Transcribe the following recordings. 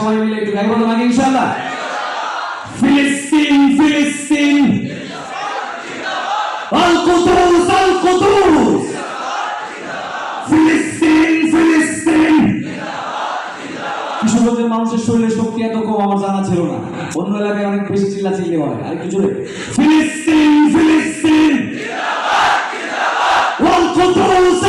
সবাই মিলে একটু গাইব নাকি ইনশাআল্লাহ? ফিলিস্তিন ফিলিস্তিন আল কুদুস ফিলিস্তিন ফিলিস্তিন। কিশোরগঞ্জের মানুষের শরীরে শক্তি এত কম আমার জানা ছিল না, অন্য এলাকায় অনেক বেশি চিল্লাচিল্লি হয়। আর একটু জোরে ফিলিস্তিন ফিলিস্তিন আল কুদুস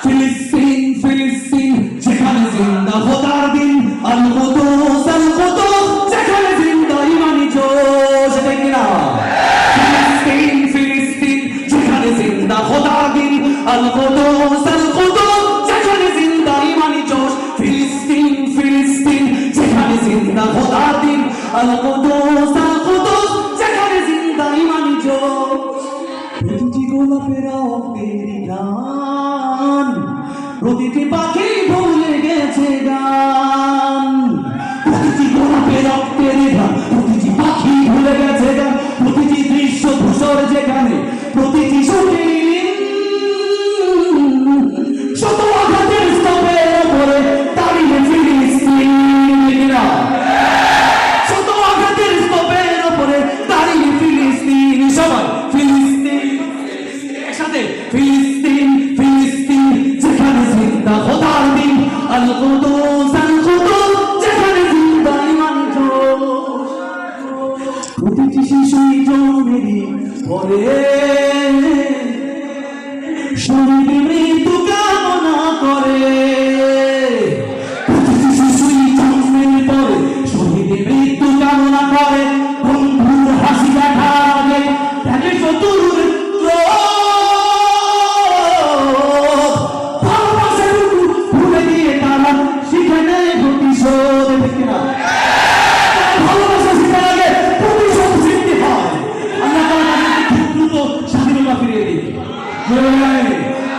ফিলিস্তিন ফিলিস্তিন যেখানে জিন্দা খোদার দিন আল কুদুস যেখানে জিন্দা ইমানি জোশ। এটা কি না? ফিলিস্তিন ফিলিস্তিন যেখানে জিন্দা খোদার দিন আল কুদুস যেখানে জিন্দা ইমানি জোশ। ফিলিস্তিন ফিলিস্তিন যেখানে জিন্দা খোদার দিন আল কুদুস যেখানে জিন্দা ইমানি জোশ। প্রতিটি গোলাপের রক্তের গান, প্রতিটি পাখি ভুলে গেছে গান। প্রতিটি গোলাপের রক্তের গান, প্রতিটি পাখি ভুলে গেছে গান। প্রতিটি দৃশ্য ধূসর যেখানে, প্রতিটি শরীর শত আঘাতের স্তূপের উপরে দাঁড়িয়ে ফিলিস্তিন। শত আঘাতের স্তূপের উপরে দাঁড়িয়ে ফিলিস্তিন। সবাই ফিলিস্তিন একসাথে ফিলিস্তিন ফিলিস্তিন যেখানে জিন্দা খোদার দিন আল কুদুস যেখানে জিন্দা ইমান জোশ। প্রতিটি শিশুই জন্মেরই পরে শহীদ মৃত্যু কামনা করে। প্রতিটি শিশুই জন্মের পরে শহীদ মৃত্যু কামনা করে। বন্ধুর হাসি দেখার আগে দেখে শত্রুর ভুলে গিয়ে তারা শিখে নেয় প্রতিশোধ। ভালোবাসা শিখার আগে প্রতিশোধ শিখতে হয়। আল্লাহ খুব দ্রুত স্বাধীনতা ফিরিয়ে দিই।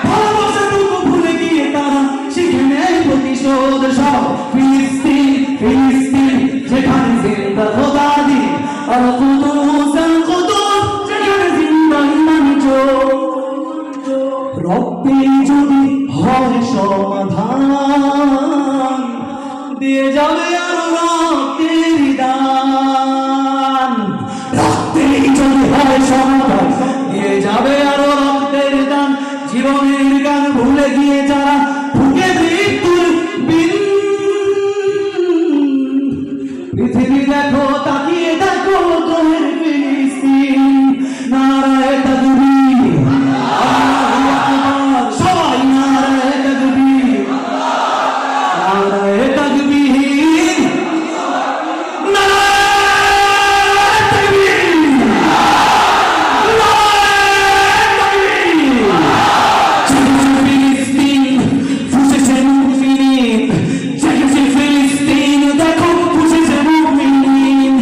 ভালোবাসাটুকু ভুলে গিয়ে তারা শিখে নেয় প্রতিশোধ। সব ফিলিস্তিন ফিলিস্তিন যেখানে জিন্দা খোদা দিন আর কুদুস যেখানে জিন্দা ইমানি জোশ। রক্তে যদি হয় সমাধান, দিয়ে যাবে আর রক্তের দান। রক্তে যদি হয় সমাধান, দিয়ে যাবে আর রক্তের দান। জীবনের গান ভুলে গিয়ে যারা ভুগে মৃত্যুর বিন। পৃথিবী দেখো তাকিয়ে দেখো তোর ফিলিস্তিন। নারায়ে তাকবীর আল্লাহু আকবার। সবাই নারায়ে তাকবীর নারায়ে তাকবীর নারায়ে তাকবীর ফিলিস্তিন ফুসেছে মুমিনিন। জেগেছে ফিলিস্তিন দেখো ফুসেছে মুমিনিন।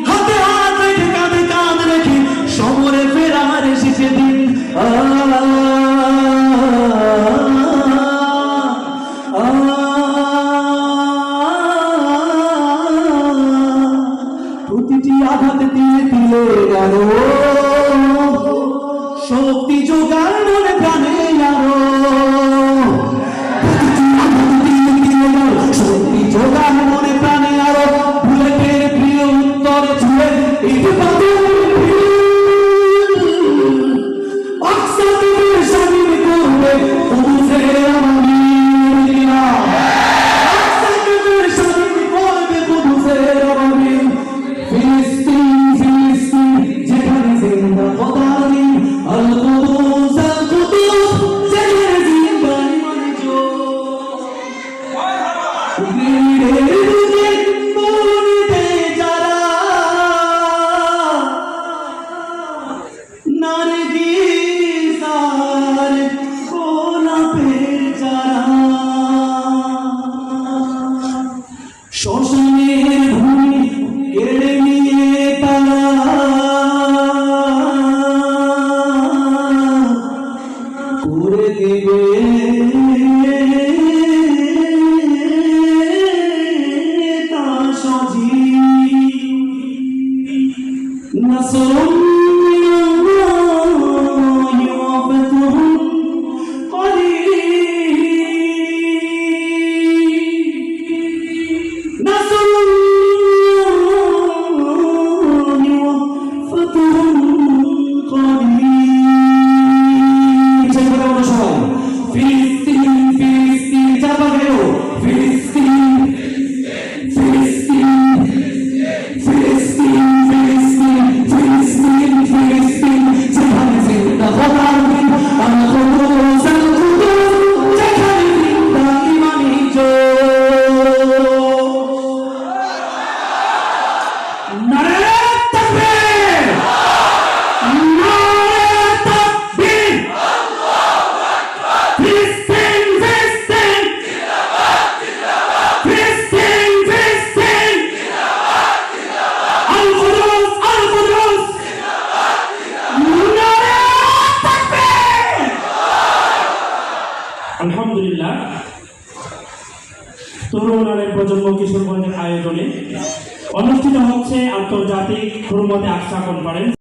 হাতে হাত রেখে কাঁধে কাঁধ রেখে সমরে ফেরার এসেছে দিন। প্রতিটি আঘাত দিয়ে দিলে গেল শক্তি যোগায় মনে প্রাণে আরো। প্রতিটি আঘাত দিয়ে দিলে গেল শক্তি যোগায় মনে প্রাণে আরো। বুলেটের প্রিয় উত্তরে ছুঁয়ে স্বাধীন করবে কুদুসের আমির। স্বাধীন করবে কুদুসের আমির। ফিলিস্তিন ফিলিস্তিন যেখানে জিন্দা খোদার দিন আল কুদুস যেখানে জিন্দা ইমানি জোশ। যারা নারগিস আর গোলাপের চারা শ্মশানের ভূমি কেড়ে নিয়ে তারা করে দেবে তরুণ আলের প্রজন্ম কিশোরগঞ্জের আয়োজনে অনুষ্ঠিত হচ্ছে আন্তর্জাতিক হুরমতে আকসা কনফারেন্স।